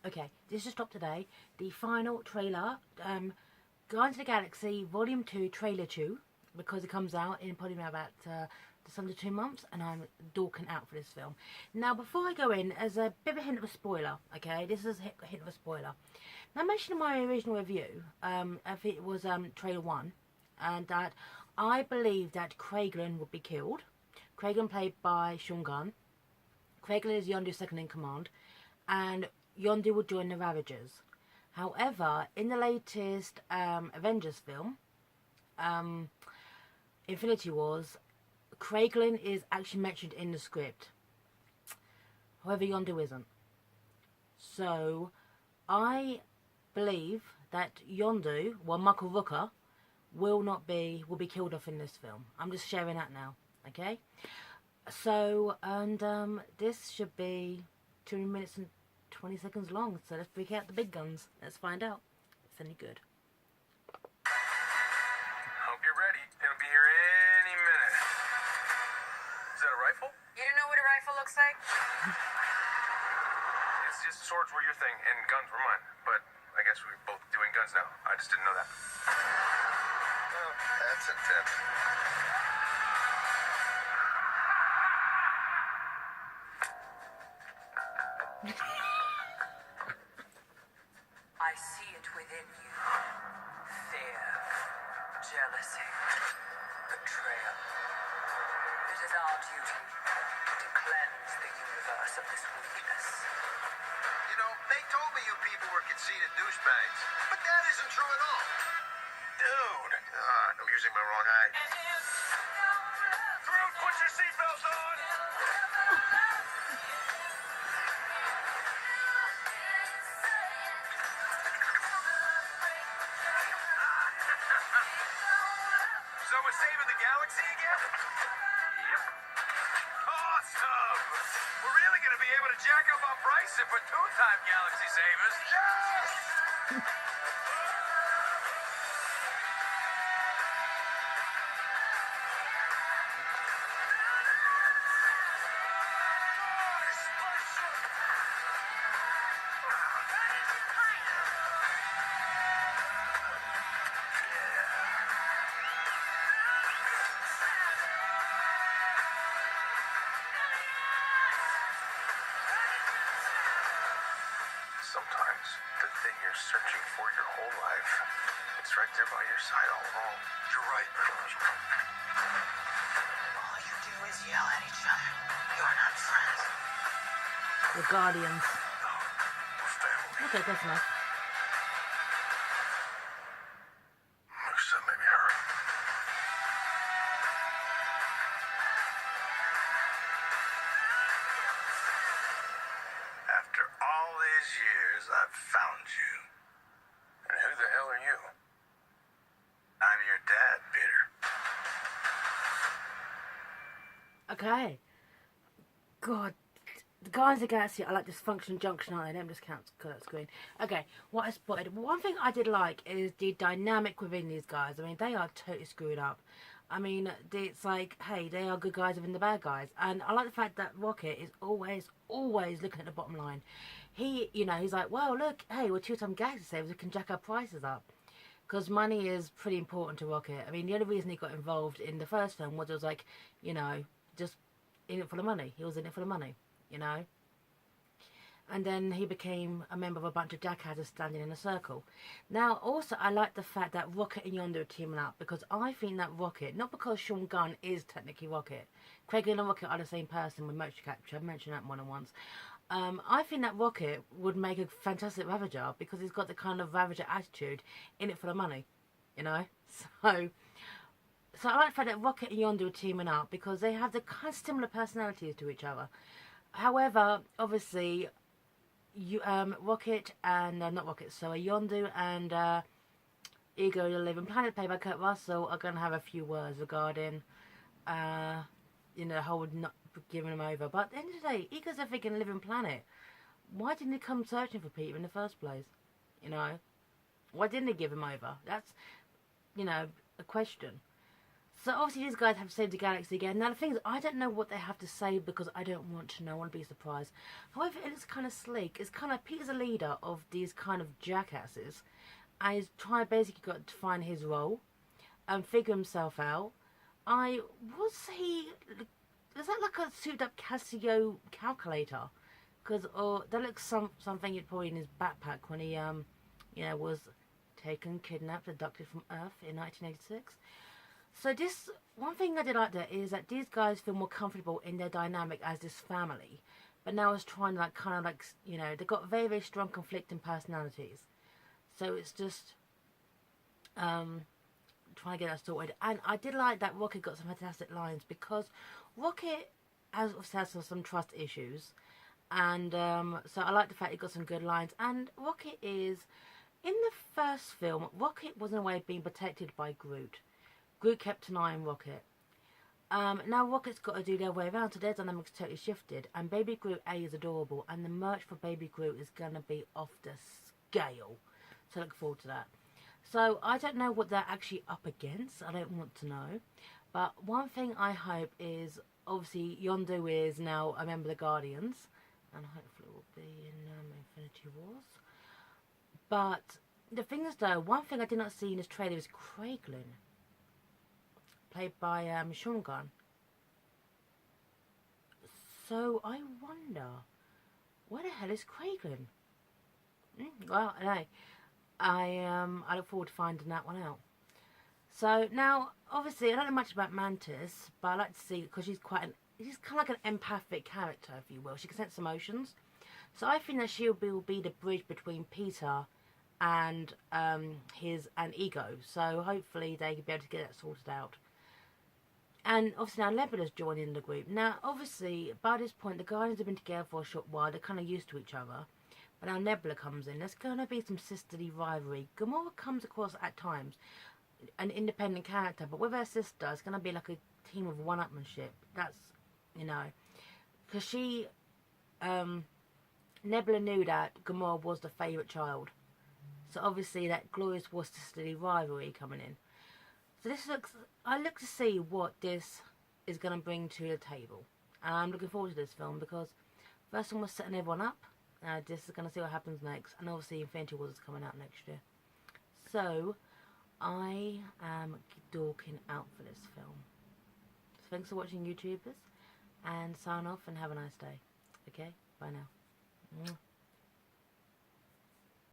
Okay, this just dropped today. The final trailer, Guardians of the Galaxy Volume 2 Trailer 2, because it comes out in probably about just under 2 months, and I'm dorking out for this film. Now, before I go in, as a bit of a hint of a spoiler, okay? This is a hint of a spoiler. Now, I mentioned in my original review, if it was trailer 1, and that I believe that Kraglin would be killed. Kraglin played by Sean Gunn. Kraglin is Yondu's second in command, and Yondu will join the Ravagers. However, in the latest Avengers film, Infinity Wars, Kraglin is actually mentioned in the script. However, Yondu isn't. So, I believe that Yondu, well, Michael Rooker, will be killed off in this film. I'm just sharing that now, okay? So, and this should be 2 minutes and 20 seconds long, so let's freak out the big guns. Let's find out if it's any good. Hope you're ready. It'll be here any minute. Is that a rifle? You don't know what a rifle looks like? It's just swords were your thing and guns were mine. But I guess we're both doing guns now. I just didn't know that. Oh, that's intense. I see it within you. Fear, jealousy, betrayal. It is our duty to cleanse the universe of this weakness. You know, they told me you people were conceited douchebags, but that isn't true at all. Dude! I'm using my wrong eye. Drew, put your seatbelt on! So we're saving the galaxy again? Yep. Awesome! We're really gonna be able to jack up our pricing for two-time galaxy savers. Yes! Sometimes the thing you're searching for your whole life, it's right there by your side all along. You're right. All you do is yell at each other. You're not friends. The Guardians. No, we're family. Okay, that's enough. Musa, maybe her. After all these years, I've found you. And who the hell are you? I'm your dad, Peter. Okay. God. The Guardians of the Galaxy are like dysfunction junction, aren't they? Let me just count that screen. Okay, what I spotted. One thing I did like is the dynamic within these guys. I mean, they are totally screwed up. I mean, it's like, hey, they are good guys within the bad guys. And I like the fact that Rocket is always looking at the bottom line. He, you know, he's like, well, look, hey, we're two-time galaxy savers. We can jack our prices up. Because money is pretty important to Rocket. I mean, the only reason he got involved in the first film was it was like, you know, just in it for the money. He was in it for the money, you know. And then he became a member of a bunch of jackasses standing in a circle. Now, also, I like the fact that Rocket and Yondu are teaming up, because I think that Rocket, not because Sean Gunn is technically Rocket, Craig and Rocket are the same person with motion capture. I've mentioned that more than once. I think that Rocket would make a fantastic Ravager, because he's got the kind of Ravager attitude, in it for the money, you know. So I like the fact that Rocket and Yondu are teaming up, because they have the kind of similar personalities to each other. However, obviously, Rocket and not Rocket, so Yondu and Ego, the Living Planet, played by Kurt Russell, are going to have a few words regarding, you know, whole not giving him over. But at the end of the day, Ego's a freaking living planet. Why didn't he come searching for Peter in the first place? You know, why didn't he give him over? That's, you know, a question. So obviously these guys have saved the galaxy again. Now the thing is, I don't know what they have to say because I don't want to know. I want to be surprised. However, it looks kind of sleek. It's kind of Peter's a leader of these kind of jackasses, and he's trying basically got to find his role and figure himself out. Is that like a souped up Casio calculator? Because that looks something you'd probably in his backpack when he was taken, kidnapped, abducted from Earth in 1986. So this one thing I did like that is that these guys feel more comfortable in their dynamic as this family, but now it's trying to they've got very, very strong conflicting personalities. So it's just trying to get that sorted. And I did like that Rocket got some fantastic lines, because Rocket has some trust issues, and so I like the fact he got some good lines. And Rocket is, in the first film, Rocket was in a way being protected by Groot. Groot kept an eye on Rocket. Now Rocket's got to do their way around, so their dynamics totally shifted. And Baby Groot A is adorable, and the merch for Baby Groot is going to be off the scale. So I look forward to that. So I don't know what they're actually up against. I don't want to know. But one thing I hope is, obviously, Yondu is now a member of the Guardians, and hopefully it will be in Infinity Wars. But the thing is, though, one thing I did not see in this trailer is Craiglin, played by Sean Gunn. So I wonder, where the hell is Craiglin? Well, anyway, I look forward to finding that one out. So now, obviously, I don't know much about Mantis, but I like to see, because she's kind of like an empathic character, if you will. She can sense emotions. So I think that she will be the bridge between Peter and Ego. So hopefully they can be able to get that sorted out. And obviously now Nebula's joining the group. Now, obviously, by this point, the Guardians have been together for a short while. They're kind of used to each other. But now Nebula comes in. There's going to be some sisterly rivalry. Gamora comes across, at times, an independent character. But with her sister, it's going to be like a team of one-upmanship. That's, because she... Nebula knew that Gamora was the favourite child. So obviously that glorious war sisterly rivalry coming in. So I look to see what this is going to bring to the table. And I'm looking forward to this film, because first one was setting everyone up. This is going to see what happens next. And obviously Infinity Wars is coming out next year. So I am dorking out for this film. So thanks for watching, YouTubers. And sign off and have a nice day. Okay? Bye now.